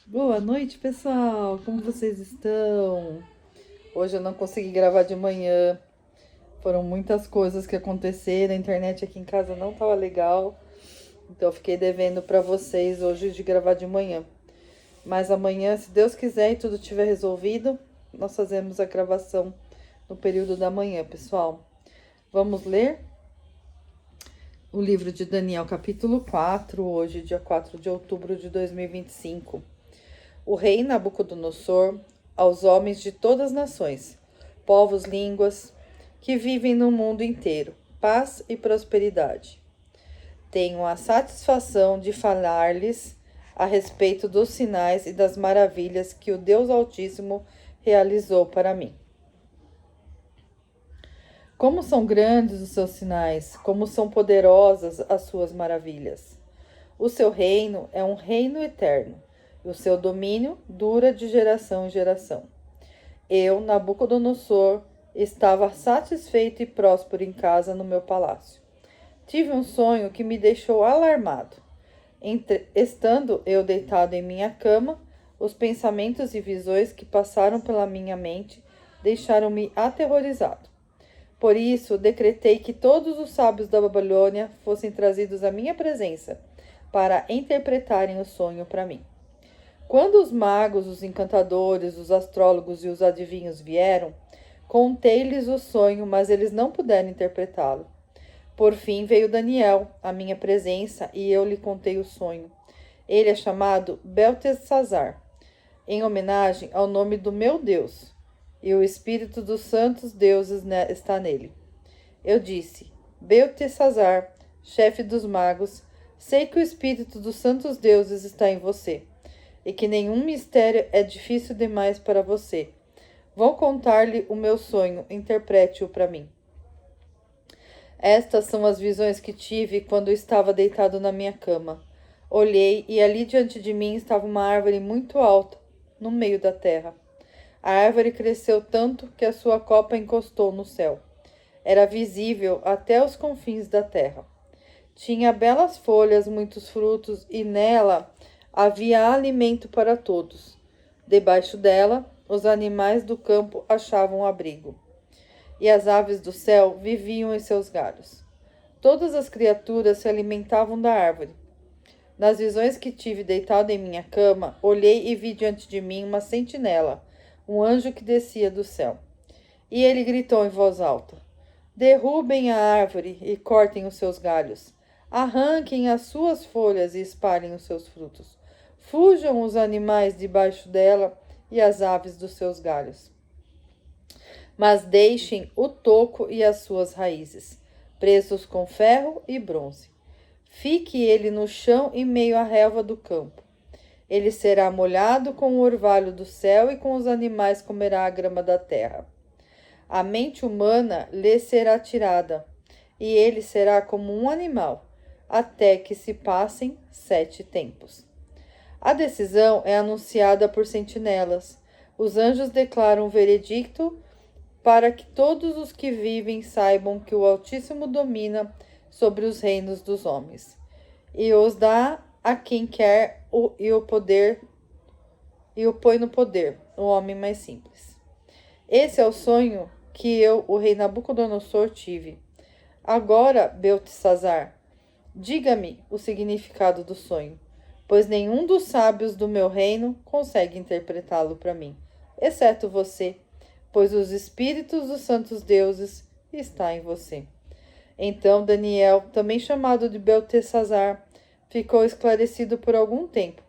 Boa noite, pessoal! Como vocês estão? Hoje eu não consegui gravar de manhã. Foram muitas coisas que aconteceram. A internet aqui em casa não estava legal. Então eu fiquei devendo para vocês hoje de gravar de manhã. Mas amanhã, se Deus quiser e tudo tiver resolvido, nós fazemos a gravação no período da manhã, pessoal. Vamos ler o livro de Daniel, capítulo 4, hoje, dia 4 de outubro de 2025. O rei Nabucodonosor, aos homens de todas as nações, povos, línguas, que vivem no mundo inteiro, paz e prosperidade. Tenho a satisfação de falar-lhes a respeito dos sinais e das maravilhas que o Deus Altíssimo realizou para mim. Como são grandes os seus sinais, como são poderosas as suas maravilhas. O seu reino é um reino eterno, e o seu domínio dura de geração em geração. Eu, Nabucodonosor, estava satisfeito e próspero em casa no meu palácio. Tive um sonho que me deixou alarmado. Estando eu deitado em minha cama, os pensamentos e visões que passaram pela minha mente deixaram-me aterrorizado. Por isso, decretei que todos os sábios da Babilônia fossem trazidos à minha presença para interpretarem o sonho para mim. Quando os magos, os encantadores, os astrólogos e os adivinhos vieram, contei-lhes o sonho, mas eles não puderam interpretá-lo. Por fim veio Daniel à minha presença e eu lhe contei o sonho. Ele é chamado Beltesazar, em homenagem ao nome do meu Deus, e o espírito dos santos deuses está nele. Eu disse: Beltesazar, chefe dos magos, sei que o espírito dos santos deuses está em você, e que nenhum mistério é difícil demais para você. Vou contar-lhe o meu sonho, interprete-o para mim. Estas são as visões que tive quando estava deitado na minha cama. Olhei e ali diante de mim estava uma árvore muito alta, no meio da terra. A árvore cresceu tanto que a sua copa encostou no céu. Era visível até os confins da terra. Tinha belas folhas, muitos frutos, e nela havia alimento para todos. Debaixo dela, os animais do campo achavam abrigo, e as aves do céu viviam em seus galhos. Todas as criaturas se alimentavam da árvore. Nas visões que tive deitado em minha cama, olhei e vi diante de mim uma sentinela, um anjo que descia do céu. E ele gritou em voz alta: Derrubem a árvore e cortem os seus galhos. Arranquem as suas folhas e espalhem os seus frutos. Fujam os animais debaixo dela e as aves dos seus galhos. Mas deixem o toco e as suas raízes, presos com ferro e bronze. Fique ele no chão em meio à relva do campo. Ele será molhado com o orvalho do céu e com os animais comerá a grama da terra. A mente humana lhe será tirada, e ele será como um animal, até que se passem 7 tempos. A decisão é anunciada por sentinelas. Os anjos declaram o veredicto para que todos os que vivem saibam que o Altíssimo domina sobre os reinos dos homens, e os dá a quem quer e o poder e o põe no poder, o homem mais simples. Esse é o sonho que eu, o rei Nabucodonosor, tive. Agora, Beltesazar, diga-me o significado do sonho, pois nenhum dos sábios do meu reino consegue interpretá-lo para mim, exceto você, pois os espíritos dos santos deuses está em você. Então Daniel, também chamado de Beltesazar, ficou esclarecido por algum tempo,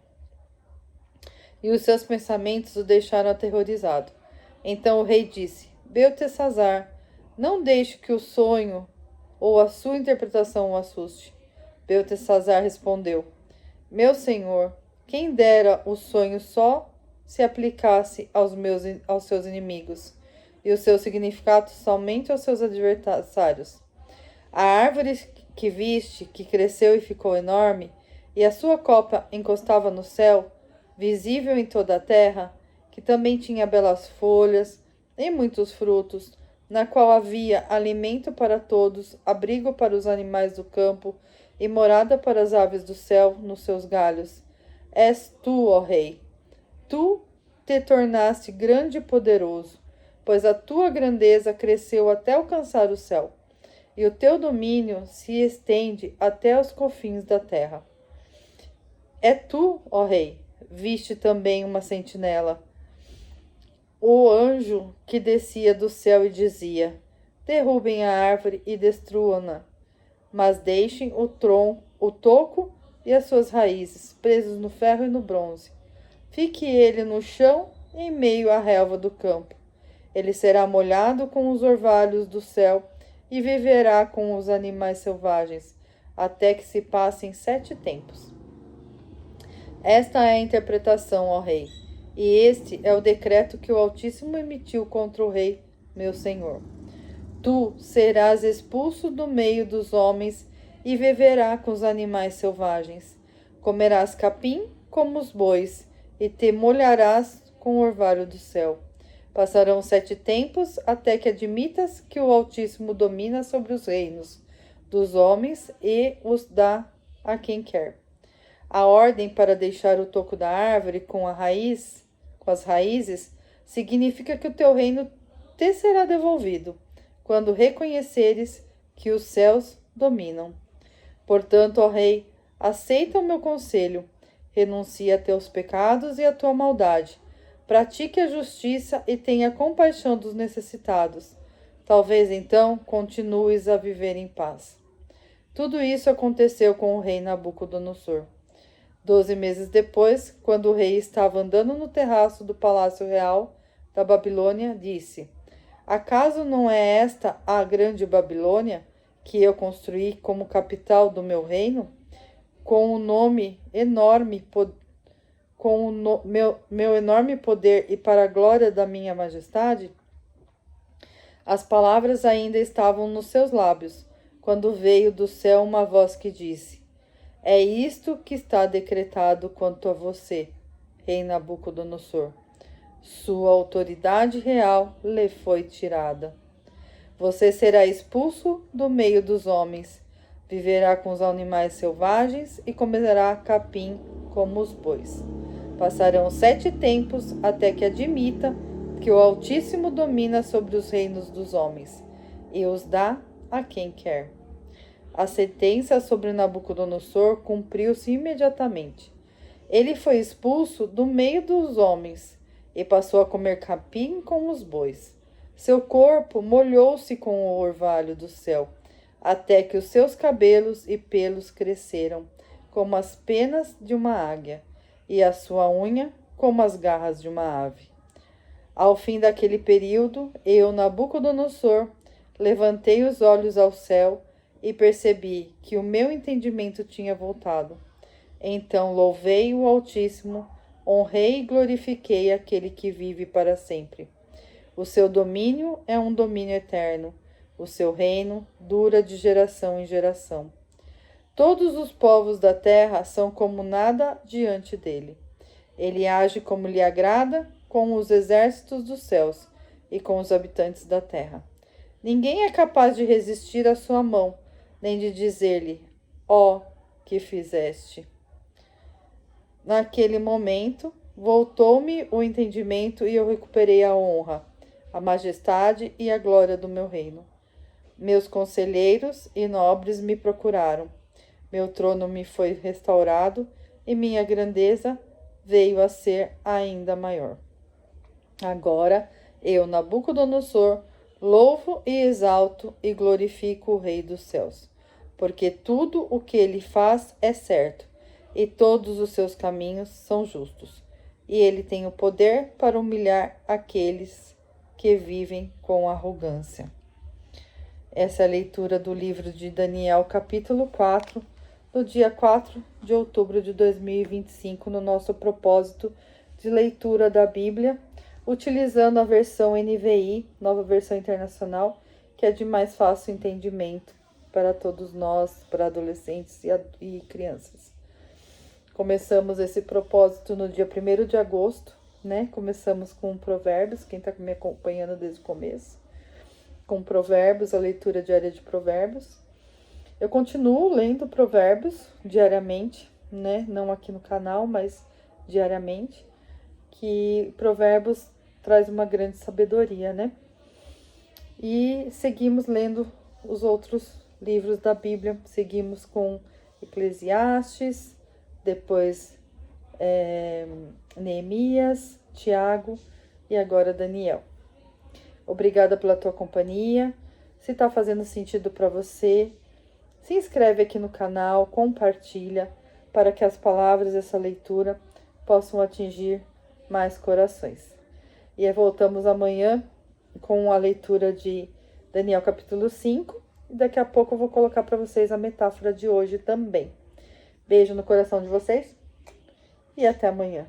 e os seus pensamentos o deixaram aterrorizado. Então o rei disse: Beltesazar, não deixe que o sonho ou a sua interpretação o assuste. Beltesazar respondeu: Meu senhor, quem dera o sonho só se aplicasse aos seus inimigos, e o seu significado somente aos seus adversários. A árvore que viste, que cresceu e ficou enorme, e a sua copa encostava no céu, visível em toda a terra, que também tinha belas folhas e muitos frutos, na qual havia alimento para todos, abrigo para os animais do campo e morada para as aves do céu nos seus galhos. És tu, ó rei, tu te tornaste grande e poderoso, pois a tua grandeza cresceu até alcançar o céu, e o teu domínio se estende até os confins da terra. É tu, ó rei, viste também uma sentinela, o anjo que descia do céu e dizia: derrubem a árvore e destruam-na, mas deixem o toco e as suas raízes presos no ferro e no bronze. Fique ele no chão, em meio à relva do campo. Ele será molhado com os orvalhos do céu e viverá com os animais selvagens, até que se passem 7 tempos. Esta é a interpretação, ó rei, e este é o decreto que o Altíssimo emitiu contra o rei, meu senhor. Tu serás expulso do meio dos homens e viverá com os animais selvagens. Comerás capim como os bois, e te molharás com o orvalho do céu. Passarão 7 tempos até que admitas que o Altíssimo domina sobre os reinos dos homens e os dá a quem quer. A ordem para deixar o toco da árvore com as raízes, significa que o teu reino te será devolvido, quando reconheceres que os céus dominam. Portanto, ó rei, aceita o meu conselho, renuncia a teus pecados e a tua maldade, pratique a justiça e tenha compaixão dos necessitados. Talvez então continues a viver em paz. Tudo isso aconteceu com o rei Nabucodonosor. 12 meses depois, quando o rei estava andando no terraço do palácio real da Babilônia, disse: acaso não é esta a grande Babilônia que eu construí como capital do meu reino, com o nome enorme, com o meu enorme poder e para a glória da minha majestade? As palavras ainda estavam nos seus lábios, quando veio do céu uma voz que disse: é isto que está decretado quanto a você, rei Nabucodonosor. Sua autoridade real lhe foi tirada. Você será expulso do meio dos homens, viverá com os animais selvagens e comerá capim como os bois. Passarão 7 tempos até que admita que o Altíssimo domina sobre os reinos dos homens e os dá a quem quer. A sentença sobre Nabucodonosor cumpriu-se imediatamente. Ele foi expulso do meio dos homens e passou a comer capim com os bois. Seu corpo molhou-se com o orvalho do céu, até que os seus cabelos e pelos cresceram como as penas de uma águia, e a sua unha como as garras de uma ave. Ao fim daquele período, eu, Nabucodonosor, levantei os olhos ao céu e percebi que o meu entendimento tinha voltado. Então louvei o Altíssimo, honrei e glorifiquei aquele que vive para sempre. O seu domínio é um domínio eterno, o seu reino dura de geração em geração. Todos os povos da terra são como nada diante dele. Ele age como lhe agrada com os exércitos dos céus e com os habitantes da terra. Ninguém é capaz de resistir à sua mão, nem de dizer-lhe: ó, que fizeste. Naquele momento, voltou-me o entendimento e eu recuperei a honra, a majestade e a glória do meu reino. Meus conselheiros e nobres me procuraram. Meu trono me foi restaurado e minha grandeza veio a ser ainda maior. Agora, eu, Nabucodonosor, louvo e exalto e glorifico o Rei dos céus, porque tudo o que ele faz é certo, e todos os seus caminhos são justos, e ele tem o poder para humilhar aqueles que vivem com arrogância. Essa é a leitura do livro de Daniel, capítulo 4, do dia 4 de outubro de 2025, no nosso propósito de leitura da Bíblia, utilizando a versão NVI, Nova Versão Internacional, que é de mais fácil entendimento para todos nós, para adolescentes e crianças. Começamos esse propósito no dia 1º de agosto, né? Começamos com Provérbios, quem está me acompanhando desde o começo, com Provérbios, a leitura diária de Provérbios. Eu continuo lendo Provérbios diariamente, né? Não aqui no canal, mas diariamente, que Provérbios traz uma grande sabedoria, né? E seguimos lendo os outros livros da Bíblia. Seguimos com Eclesiastes, depois Neemias, Tiago e agora Daniel. Obrigada pela tua companhia. Se está fazendo sentido para você, se inscreve aqui no canal, compartilha, para que as palavras dessa leitura possam atingir mais corações. E voltamos amanhã com a leitura de Daniel capítulo 5. E daqui a pouco eu vou colocar para vocês a metáfora de hoje também. Beijo no coração de vocês e até amanhã.